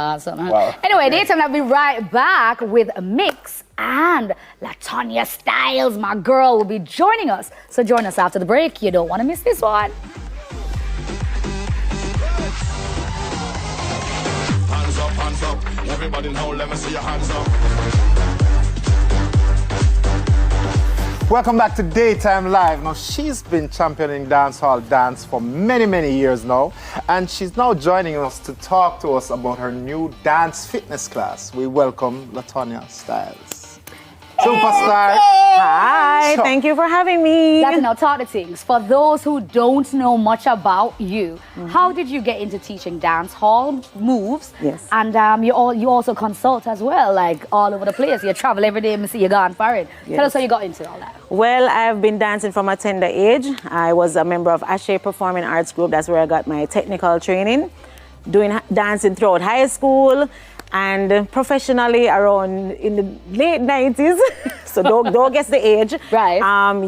Awesome. Wow. Anyway, daytime, I'll be right back with a mix, and Latonya Styles, my girl, will be joining us. So join us after the break. You don't want to miss this one. Hands up. Everybody now, let me see your hands up. Welcome back to Daytime Live. Now, she's been championing dancehall dance for many, many years now, and she's now joining us to talk to us about her new dance fitness class. We welcome Latonya Styles. Superstar. Hi, thank you for having me. That's now talk the things. For those who don't know much about you, how did you get into teaching dance hall moves? Yes. And you also consult as well, like all over the place. You travel every day and see you gone for it. Yes. Tell us how you got into all that. Well, I've been dancing from a tender age. I was a member of Ashe Performing Arts Group. That's where I got my technical training. Doing dancing throughout high school and professionally around in the late 90s. So don't guess the age. Right.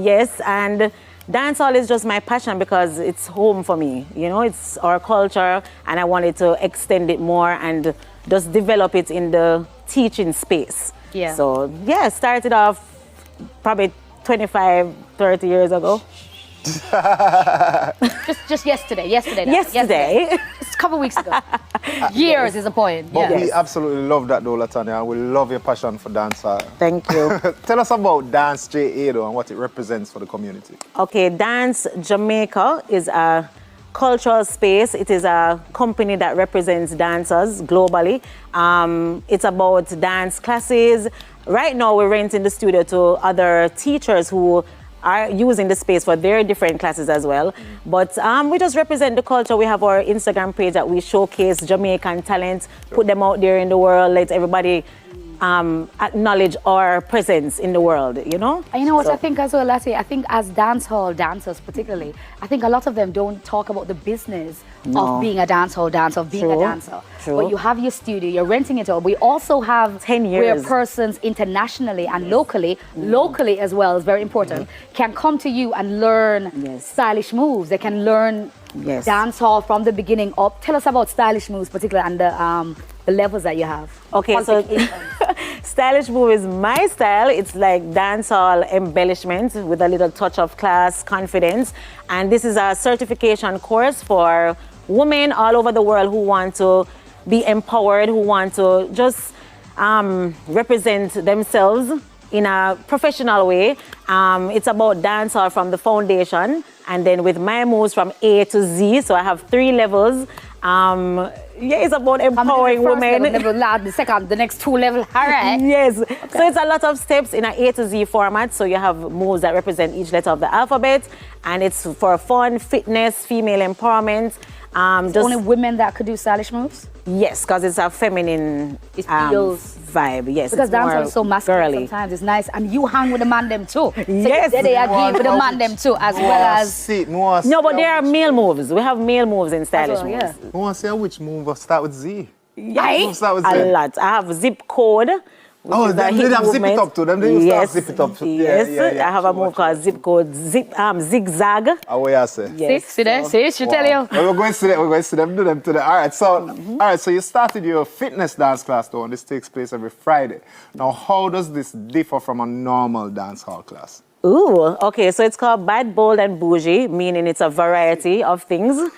Yes, and dancehall is just my passion because it's home for me. You know, it's our culture, and I wanted to extend it more and just develop it in the teaching space. Yeah. So yeah, started off probably 25, 30 years ago. just yesterday. Yesterday. Yesterday. Just a couple weeks ago. Years is the point. But Yeah. we absolutely love that though, Latonya. We love your passion for dancehall. Thank you. Tell us about Dance JA though and what it represents for the community. Okay, Dance Jamaica is a cultural space. It is a company that represents dancers globally. It's about dance classes. Right now, we're renting the studio to other teachers who are using the space for their different classes as well. But we just represent the culture. We have our Instagram page that we showcase Jamaican talent, put them out there in the world, let everybody acknowledge our presence in the world, you know? And you know what I think as well, Lassie? I think as dancehall dancers particularly, I think a lot of them don't talk about the business of being a dancehall dancer, of being a dancer. True. But you have your studio, you're renting it out. We also have 10 where years. persons internationally and locally as well is very important, can come to you and learn stylish moves. They can learn dancehall from the beginning up. Tell us about stylish moves particularly and the levels that you have. Okay, so stylish move is my style. It's like dancehall embellishment with a little touch of class, confidence. And this is a certification course for women all over the world who want to be empowered, who want to just represent themselves in a professional way. It's about dancehall from the foundation, and then with my moves from A to Z. So I have 3 levels. It's about empowering women. The second, the next 2 levels. All right. Yes. Okay. So it's a lot of steps in an A to Z format. So you have moves that represent each letter of the alphabet, and it's for fun, fitness, female empowerment. Only women that could do stylish moves? Yes, because it's a feminine vibe. Yes, because dancehall is so masculine girly. sometimes. It's nice, and you hang with the man them too. So yes, they agree with the man them too, as well as. No, but there are male moves. We have male moves in stylish moves. I want to see which move will start with Z. Yes, start with a Z. lot. I have zip code. Oh, they have zip it up to them. They yes, zip it up. Yes, I have a move called zip code, zigzag. How will you say? Yes. See there? See, she tell you. We're going to see that. We're going to see them do them today. All right. So, you started your fitness dance class though, and this takes place every Friday. Now, how does this differ from a normal dance hall class? Ooh, okay. So it's called Bad, Bold, and Bougie, meaning it's a variety of things.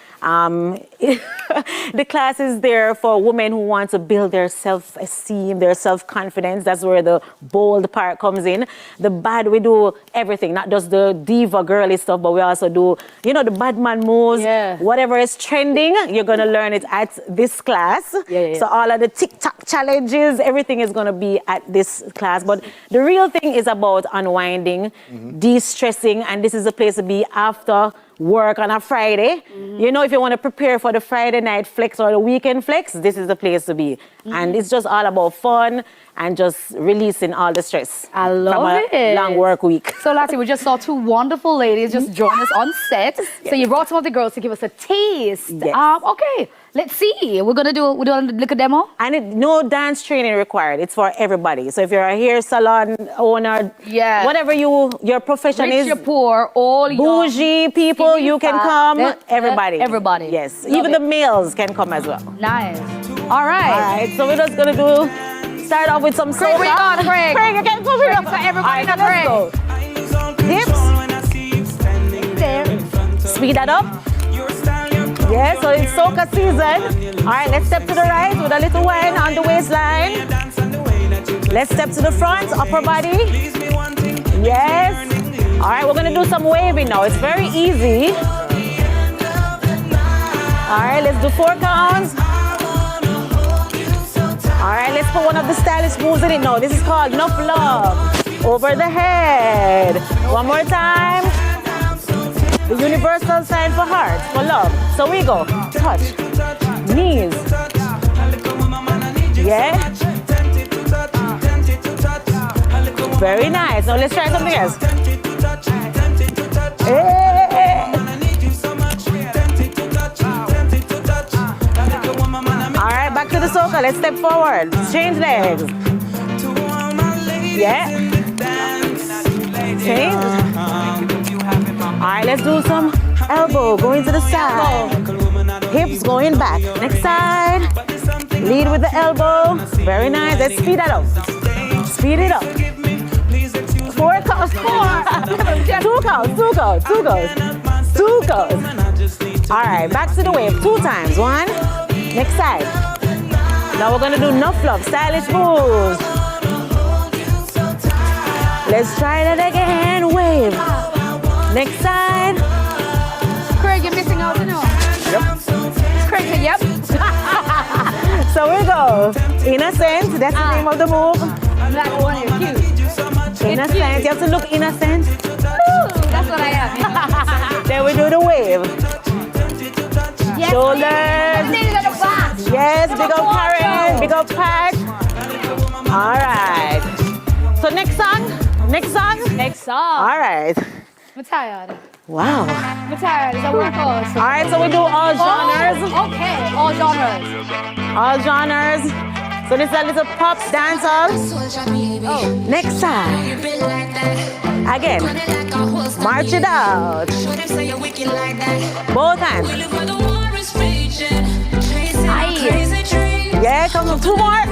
The class is there for women who want to build their self-esteem, their self-confidence. That's where the bold part comes in. The bad, we do everything, not just the diva girly stuff, but we also do, you know, the bad man moves. Yeah. Whatever is trending, you're going to learn it at this class. So all of the TikTok challenges, everything is going to be at this class. But the real thing is about unwinding, de-stressing, and this is a place to be after work on a Friday. You know, if you want to prepare for the Friday night flex or the weekend flex, this is the place to be. And it's just all about fun and just releasing all the stress. I love from a long work week. So, Lassie, we just saw 2 wonderful ladies just join us on set. So you brought some of the girls to give us a taste. Yes. Okay, let's see. We're gonna do a little demo. And no dance training required. It's for everybody. So if you're a hair salon owner, whatever your profession Rich, is, you're poor, all bougie people, you can come. Everybody. Everybody. Yes. Love Even it. the males can come as well. Nice. All right. All right, so we're just gonna start off with some soca. Craig, where you going, Craig? Craig, you can come here. So everybody All right, know let's go. Hips. There. Speed that up. Yeah, so it's soca season. All right, let's step to the right with a little wine on the waistline. Let's step to the front, upper body. Yes. All right, we're gonna do some waving now. It's very easy. All right, let's do 4 counts. All right, let's put one of the stylish moves in it now. This is called Enough Love. Over the head. One more time. The universal sign for heart, for love. So we go. Touch. Knees. Yeah. Very nice. Now let's try something else. Hey. All right, back to the soca. Let's step forward. Change legs. Yeah. Change. All right, let's do some elbow going to the side. Hips going back. Next side. Lead with the elbow. Very nice. Let's speed that up. Speed it up. 4 counts. 4. 2 counts. 2 counts. 2 counts. 2 counts. All right, back to the wave. 2 times. 1. Next side. Now we're gonna do Enough Love. Stylish moves. Let's try that again. Wave. Next side. Craig, you're missing out, you know. Yep. Craig said, yep. So we go. Innocent. That's the name of the move. Black one, you're cute. Innocent. You have to look innocent. Ooh, that's what I am. Then we do the wave. Yes, Shoulders. please. At the back. Yes, big up Karen, big up Pat. All right. So next song. Next song. Next song. All right. I'm tired. Wow. I'm tired. It's a workout. All right, so we do all genres. Oh, okay, all genres. All genres. So this is a little pop dancehall. Oh. Next side. Again. March it out. Both hands. Yeah, come on. 2 more.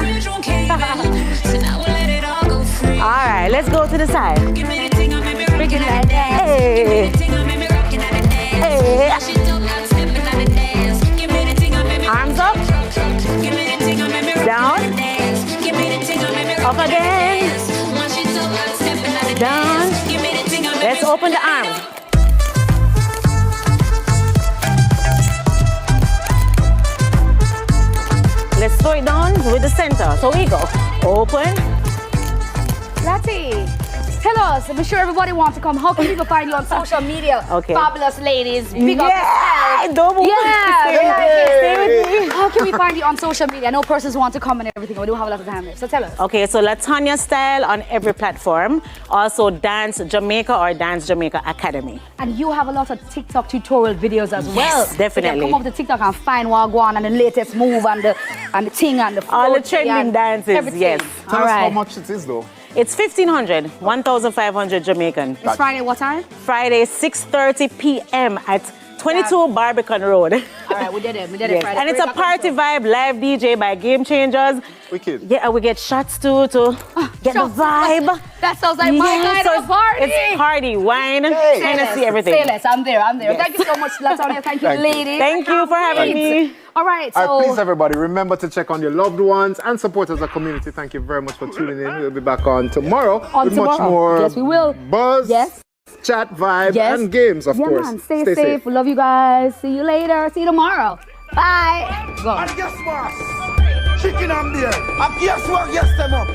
All right, let's go to the side. Bring it like that. Hey. Hey. Arms up. Down. Up again. Down. Let's open the arms. Let's slow it down with the center. So we go. Open. Lati, tell us. I'm sure everybody wants to come. How can people find you on social media? Okay. Fabulous ladies. Big up Yeah. yourself. Don't move. Yeah. Stay with me. How can we find you on social media? I know persons want to come and everything. We do have a lot of time there. So tell us. Okay, so Latanya Style on every platform. Also Dance Jamaica or Dance Jamaica Academy. And you have a lot of TikTok tutorial videos as well. Yes, definitely. So you can come up to TikTok and find Wagwan and the latest move and the thing and the All the float trending and dances, everything. yes. Tell All us how right. much it is though. It's 1,500, 1,500 Jamaican. It's Friday, what time? Friday, 6:30 p.m. at 22 Barbican Road. All right, we did it. We did it Yes. Friday. And it's a 3 o'clock party on the show. vibe, live DJ by Game Changers. Wicked. Yeah, we get shots too to get Shots. the vibe. That sounds like my Yeah, night so of a party. It's party, wine, Hey. Hennessy, everything. Say less. I'm there. Yes. Thank you so much, Latonya. Thank you, Thank you. ladies. Thank you for having me. All right, All so right, please, everybody, remember to check on your loved ones and support as a community. Thank you very much for tuning in. We'll be back on tomorrow with much tomorrow. more Yes, we will. buzz, Yes. chat, vibe, Yes. and games, of yeah, course. man, stay safe. We love you guys. See you later. See you tomorrow. Bye. Go. And guess what? Chicken and beer. And guess what? Yes, them up.